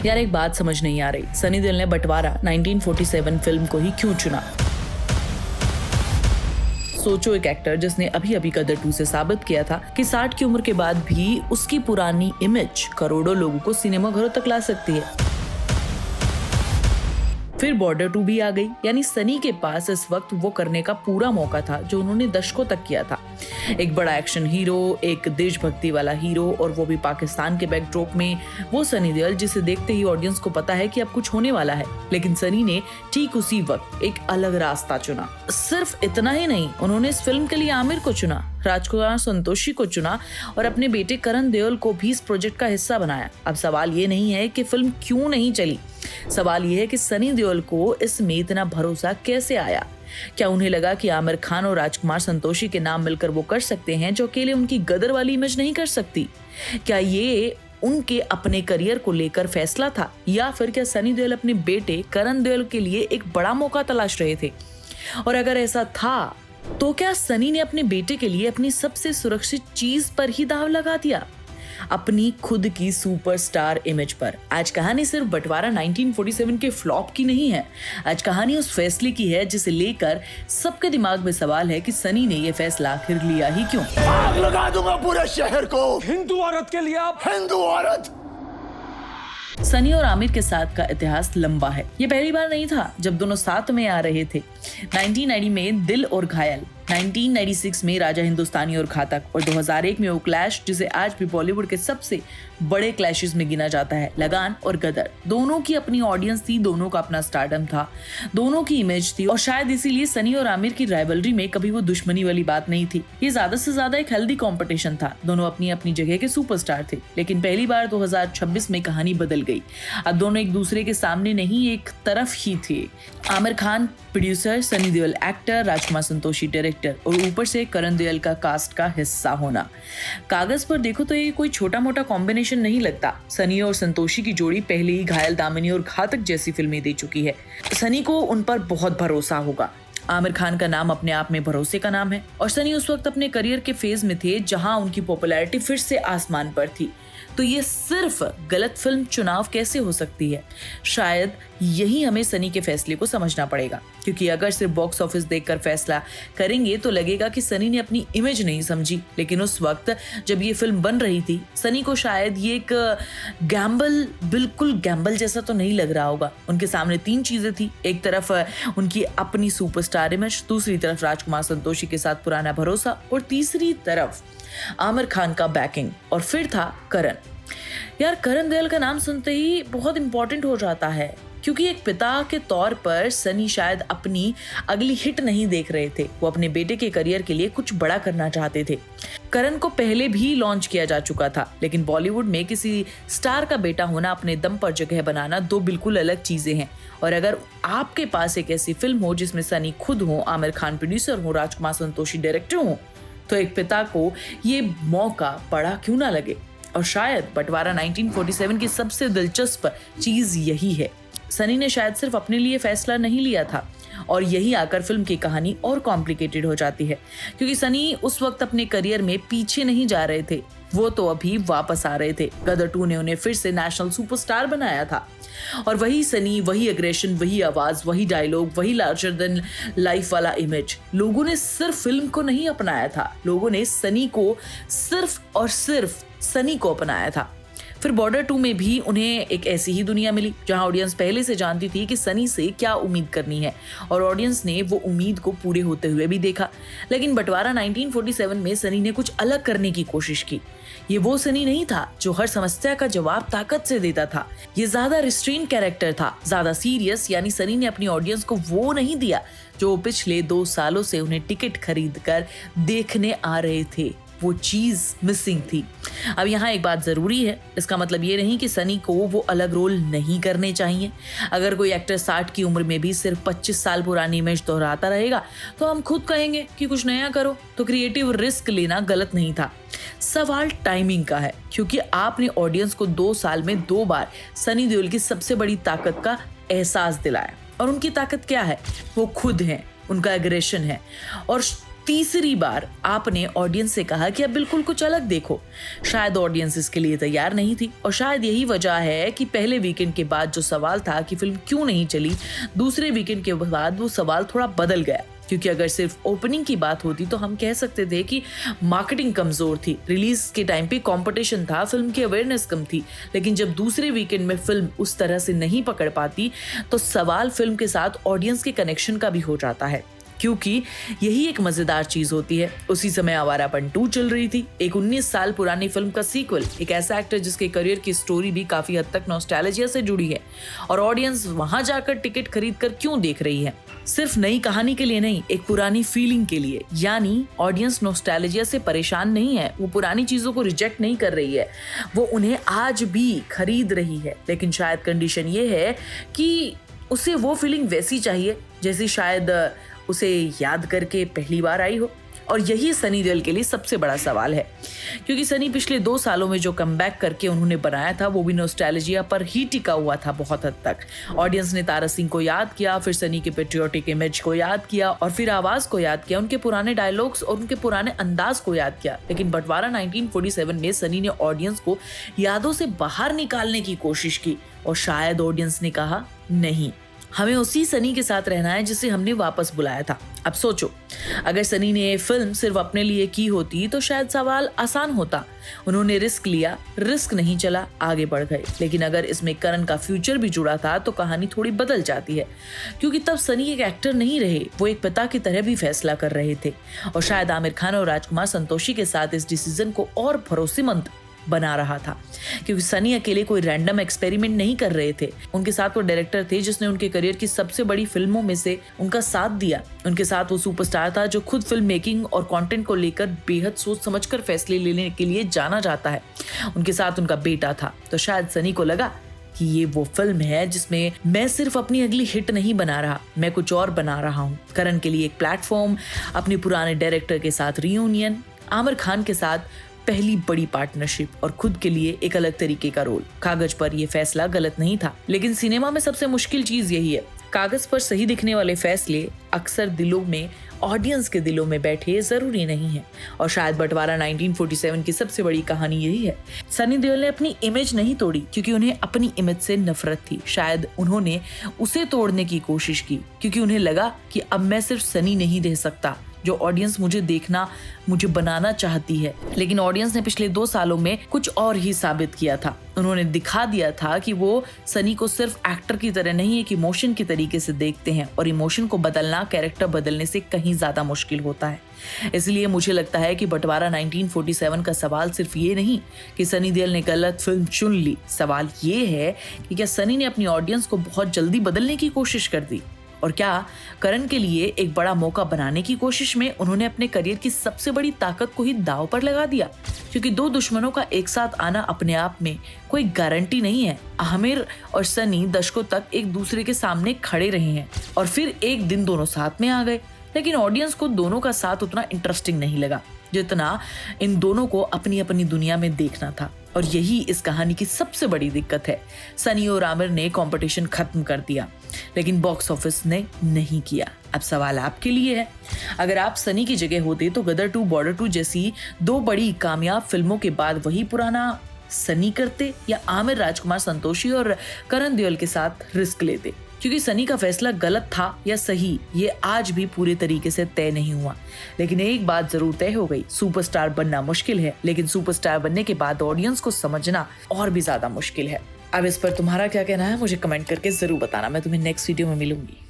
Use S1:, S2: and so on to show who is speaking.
S1: यार एक बात समझ नहीं आ रही, सनी देओल ने बंटवारा 1947 फिल्म को ही क्यों चुना? सोचो, एक एक्टर जिसने अभी अभी गदर 2 से साबित किया था कि 60 की उम्र के बाद भी उसकी पुरानी इमेज करोड़ों लोगों को सिनेमा घरों तक ला सकती है। फिर बॉर्डर 2 भी आ गई, यानी सनी के पास इस वक्त वो करने का पूरा मौका था जो उन्होंने दशकों तक किया था। एक बड़ा एक्शन हीरो, एक देशभक्ति वाला हीरो, और वो भी पाकिस्तान के बैकड्रॉप में। वो सनी देओल जिसे देखते ही ऑडियंस को पता है कि अब कुछ होने वाला है। लेकिन सनी ने ठीक उसी वक्त एक अलग रास्ता चुना। सिर्फ इतना ही नहीं, उन्होंने इस फिल्म के लिए आमिर को चुना, राजकुमार संतोषी को चुना और अपने बेटे करण देओल को भी इस प्रोजेक्ट का हिस्सा बनाया। अब सवाल ये नहीं है कि फिल्म क्यों नहीं चली, सवाल ये है कि सनी देओल को इसमें इतना भरोसा कैसे आया। क्या उन्हें लगा कि आमिर खान और राजकुमार संतोषी के नाम मिलकर वो कर सकते हैं जो अकेले उनकी गदर वाली इमेज नहीं कर सकती? क्या ये उनके अपने करियर को लेकर फैसला था, या फिर क्या सनी देओल अपने बेटे करण देओल के लिए एक बड़ा मौका तलाश रहे थे? और अगर ऐसा था तो क्या सनी ने अपने बेटे के लिए अपनी सबसे सुरक्षित चीज पर ही दांव लगा दिया, अपनी खुद की सुपरस्टार इमेज पर? आज कहानी सिर्फ बंटवारा 1947 के फ्लॉप की नहीं है। आज कहानी उस फैसले की है जिसे लेकर सबके दिमाग में सवाल है कि सनी ने यह फैसला आखिर लिया ही क्यों।
S2: आग लगा दूंगा पूरे शहर को।
S3: हिंदू औरत के लिए आप
S2: हिंदू औरत।
S1: सनी और आमिर के साथ का इतिहास लंबा है। ये पहली बार नहीं था जब दोनों साथ में आ रहे थे। 1990 में दिल और घायल, 1996 में राजा हिंदुस्तानी और घातक, और 2001 में वो क्लैश जिसे आज भी बॉलीवुड के सबसे बड़े क्लैशेस में गिना जाता है, लगान और गदर। दोनों की अपनी ऑडियंस थी, दोनों का अपना स्टारडम था, दोनों की इमेज थी, और शायद इसीलिए सनी और आमिर की राइवलरी में कभी वो दुश्मनी वाली बात नहीं थी। ये ज्यादा से ज्यादा एक हेल्दी कंपटीशन था। दोनों अपनी अपनी जगह के सुपरस्टार थे। लेकिन पहली बार 2026 में कहानी बदल गई। अब दोनों एक दूसरे के सामने नहीं, एक तरफ ही थे। Aamir Khan producer, Sunny Deol actor, Rajkumar Santoshi director, और ऊपर से करण देओल का कास्ट का हिस्सा होना। कागज पर देखो तो ये कोई छोटा मोटा कॉम्बिनेशन नहीं लगता। सनी और संतोषी की जोड़ी पहले ही घायल, दामिनी और घातक जैसी फिल्में दे चुकी है। सनी को उन पर बहुत भरोसा होगा। आमिर खान का नाम अपने आप में भरोसे का नाम है, और सनी उस वक्त अपने करियर के फेज में थे जहां उनकी पॉपुलैरिटी फिर से आसमान पर थी। तो ये सिर्फ गलत फिल्म चुनाव कैसे हो सकती है? शायद यही हमें सनी के फैसले को समझना पड़ेगा, क्योंकि अगर सिर्फ बॉक्स ऑफिस देखकर फैसला करेंगे तो लगेगा कि सनी ने अपनी इमेज नहीं समझी। लेकिन उस वक्त जब ये फिल्म बन रही थी, सनी को शायद ये एक गैम्बल, बिल्कुल गैम्बल जैसा तो नहीं लग रहा होगा। उनके सामने 3 चीजें थी। एक तरफ उनकी अपनी सुपरस्टार इमेज, दूसरी तरफ राजकुमार संतोषी के साथ पुराना भरोसा, और तीसरी तरफ आमिर खान का बैकिंग, और फिर था करण। यार करण देओल का नाम सुनते ही बहुत इंपॉर्टेंट हो जाता है, क्योंकि एक पिता के तौर पर सनी शायद अपनी अगली हिट नहीं देख रहे थे। वो अपने बेटे के करियर के लिए कुछ बड़ा करना चाहते थे। करण को पहले भी लॉन्च किया जा चुका था, लेकिन बॉलीवुड में किसी स्टार का बेटा होना, अपने दम पर जगह बनाना, 2 बिल्कुल अलग चीजें हैं। और अगर आपके पास एक ऐसी फिल्म हो जिसमें सनी खुद हो, आमिर खान प्रोड्यूसर हो, राजकुमार संतोषी डायरेक्टर हो, तो एक पिता को ये मौका बड़ा क्यों ना लगे। और शायद बंटवारा 1947 की सबसे दिलचस्प चीज यही है। सनी ने शायद सिर्फ अपने लिए फैसला नहीं लिया था, और यही आकर फिल्म की कहानी और कॉम्प्लिकेटेड हो जाती है, क्योंकि सनी उस वक्त अपने करियर में पीछे नहीं जा रहे थे, वो तो अभी वापस आ रहे थे। गदर 2 ने उन्हें फिर से नेशनल सुपरस्टार बनाया था, और वही सनी, वही एग्रेशन, वही आवाज, वही डायलॉग, वही लार्जर देन लाइफ वाला इमेज। लोगों ने सिर्फ फिल्म को नहीं अपनाया था, लोगों ने सनी को सिर्फ और सिर्फ सनी को अपनाया था। फिर बॉर्डर 2 में भी उन्हें एक ऐसी ही दुनिया मिली जहां ऑडियंस पहले से जानती थी कि सनी से क्या उम्मीद करनी है, और ऑडियंस ने वो उम्मीद को पूरे होते हुए भी देखा। लेकिन बंटवारा 1947 में सनी ने कुछ अलग करने की कोशिश की। ये वो सनी नहीं था जो हर समस्या का जवाब ताकत से देता था। ये ज्यादा रिस्ट्रेन कैरेक्टर था, ज्यादा सीरियस। यानी सनी ने अपनी ऑडियंस को वो नहीं दिया जो पिछले 2 सालों से उन्हें टिकट खरीद कर देखने आ रहे थे। वो चीज मिसिंग थी। अब यहाँ एक बात जरूरी है, इसका मतलब ये नहीं कि सनी को वो अलग रोल नहीं करने चाहिए। अगर कोई एक्टर 60 की उम्र में भी सिर्फ 25 साल पुरानी इमेज दोहराता रहेगा तो हम खुद कहेंगे कि कुछ नया करो। तो क्रिएटिव रिस्क लेना गलत नहीं था, सवाल टाइमिंग का है, क्योंकि आपने ऑडियंस को 2 साल में 2 बार सनी देओल की सबसे बड़ी ताकत का एहसास दिलाया। और उनकी ताकत क्या है? वो खुद है, उनका एग्रेशन है, और तीसरी बार आपने ऑडियंस से कहा कि अब बिल्कुल कुछ अलग देखो। शायद ऑडियंस इसके लिए तैयार नहीं थी और शायद यही वजह है कि पहले वीकेंड के बाद जो सवाल था कि फिल्म क्यों नहीं चली, दूसरे वीकेंड के बाद वो सवाल थोड़ा बदल गया। क्योंकि अगर सिर्फ ओपनिंग की बात होती तो हम कह सकते थे कि मार्केटिंग कमजोर थी, रिलीज के टाइम पे कंपटीशन था, फिल्म की अवेयरनेस कम थी। लेकिन जब दूसरे वीकेंड में फिल्म उस तरह से नहीं पकड़ पाती तो सवाल फिल्म के साथ ऑडियंस के कनेक्शन का भी हो जाता है, क्योंकि यही एक मजेदार चीज होती है। उसी समय आवारापन 2 चल रही थी, एक 19 साल पुरानी फिल्म का सीक्वल, एक ऐसा एक्टर जिसके करियर की स्टोरी भी काफी हद तक नॉस्टैल्जिया से जुड़ी है और ऑडियंस वहां जाकर टिकट खरीद कर क्यों देख रही है, सिर्फ नई कहानी के लिए नहीं, एक पुरानी फीलिंग के लिए। यानी ऑडियंस नॉस्टैल्जिया से परेशान नहीं है, वो पुरानी चीजों को रिजेक्ट नहीं कर रही है, वो उन्हें आज भी खरीद रही है। लेकिन शायद कंडीशन ये है कि उसे वो फीलिंग वैसी चाहिए जैसी शायद उसे याद करके पहली बार आई हो। और यही सनी देओल के लिए सबसे बड़ा सवाल है, क्योंकि सनी पिछले 2 सालों में जो कमबैक करके उन्होंने बनाया था वो भी नॉस्टैल्जिया पर ही टिका हुआ था बहुत हद तक। ऑडियंस ने तारा सिंह को याद किया, फिर सनी के पेट्रियोटिक इमेज को याद किया और फिर आवाज को याद किया, उनके पुराने डायलॉग्स और उनके पुराने अंदाज को याद किया। लेकिन बंटवारा 1947 में सनी ने ऑडियंस को यादों से बाहर निकालने की कोशिश की और शायद ऑडियंस ने कहा नहीं, हमें उसी सनी के साथ रहना है जिसे हमने वापस बुलाया था। अब सोचो, अगर सनी ने ये फिल्म सिर्फ अपने लिए की होती तो शायद सवाल आसान होता। उन्होंने रिस्क लिया, रिस्क नहीं चला, आगे बढ़ गए। लेकिन अगर इसमें करण का फ्यूचर भी जुड़ा था तो कहानी थोड़ी बदल जाती है, क्योंकि तब सनी एक एक्टर नहीं रहे, वो एक पिता की तरह भी फैसला कर रहे थे। और शायद आमिर खान और राजकुमार संतोषी के साथ इस डिसीजन को और भरोसेमंद बना रहा था, क्योंकि सनी अकेले कोई रैंडम एक्सपेरिमेंट नहीं कर रहे थे। उनके साथ वो डायरेक्टर थे जिसने उनके करियर की सबसे बड़ी फिल्मों में से उनका साथ दिया। उनके साथ वो सुपरस्टार था जो खुद फिल्म मेकिंग और कंटेंट को लेकर बेहद सोच समझकर फैसले लेने के लिए जाना जाता है। उनके साथ उनका बेटा था। तो शायद सनी को लगा कि ये वो फिल्म है जिसमें मैं सिर्फ अपनी अगली हिट नहीं बना रहा, मैं कुछ और बना रहा हूँ। करण के लिए एक प्लेटफॉर्म, अपने पुराने डायरेक्टर के साथ रियूनियन, आमिर खान के साथ पहली बड़ी पार्टनरशिप और खुद के लिए एक अलग तरीके का रोल। कागज पर यह फैसला गलत नहीं था, लेकिन सिनेमा में सबसे मुश्किल चीज यही है, कागज पर सही दिखने वाले फैसले अक्सर दिलों में, ऑडियंस के दिलों में बैठे जरूरी नहीं है। और शायद बंटवारा 1947 की सबसे बड़ी कहानी यही है। सनी देओल ने अपनी इमेज नहीं तोड़ी क्योंकि उन्हें अपनी इमेज से नफरत थी, शायद उन्होंने उसे तोड़ने की कोशिश की क्योंकि उन्हें लगा कि अब मैं सिर्फ सनी नहीं रह सकता जो ऑडियंस मुझे देखना, मुझे बनाना चाहती है। लेकिन ऑडियंस ने पिछले 2 सालों में कुछ और ही साबित किया था। उन्होंने दिखा दिया था कि वो सनी को सिर्फ एक्टर की तरह नहीं, एक इमोशन की तरीके से देखते हैं और इमोशन को बदलना कैरेक्टर बदलने से कहीं ज्यादा मुश्किल होता है। इसलिए मुझे लगता है कि बंटवारा 1947 का सवाल सिर्फ ये नहीं कि सनी देओल ने गलत फिल्म चुन ली, सवाल ये है कि क्या सनी ने अपनी ऑडियंस को बहुत जल्दी बदलने की कोशिश कर दी, और क्या करण के लिए एक बड़ा मौका बनाने की कोशिश में उन्होंने अपने करियर की सबसे बड़ी ताकत को ही दांव पर लगा दिया। क्योंकि 2 दुश्मनों का एक साथ आना अपने आप में कोई गारंटी नहीं है। आमिर और सनी दशकों तक एक दूसरे के सामने खड़े रहे हैं और फिर एक दिन दोनों साथ में आ गए, लेकिन ऑडियंस को दोनों का साथ उतना इंटरेस्टिंग नहीं लगा जितना इन दोनों को अपनी अपनी दुनिया में देखना था। और यही इस कहानी की सबसे बड़ी दिक्कत है। सनी और आमिर ने कंपटीशन खत्म कर दिया, लेकिन बॉक्स ऑफिस ने नहीं किया। अब सवाल आपके लिए है, अगर आप सनी की जगह होते तो गदर 2, बॉर्डर 2 जैसी 2 बड़ी कामयाब फिल्मों के बाद वही पुराना सनी करते या आमिर, राजकुमार संतोषी और करण देओल के साथ रिस्क लेते? क्योंकि सनी का फैसला गलत था या सही, ये आज भी पूरे तरीके से तय नहीं हुआ। लेकिन एक बात जरूर तय हो गई, सुपरस्टार बनना मुश्किल है, लेकिन सुपरस्टार बनने के बाद ऑडियंस को समझना और भी ज्यादा मुश्किल है। अब इस पर तुम्हारा क्या कहना है मुझे कमेंट करके जरूर बताना। मैं तुम्हें नेक्स्ट वीडियो में मिलूंगी।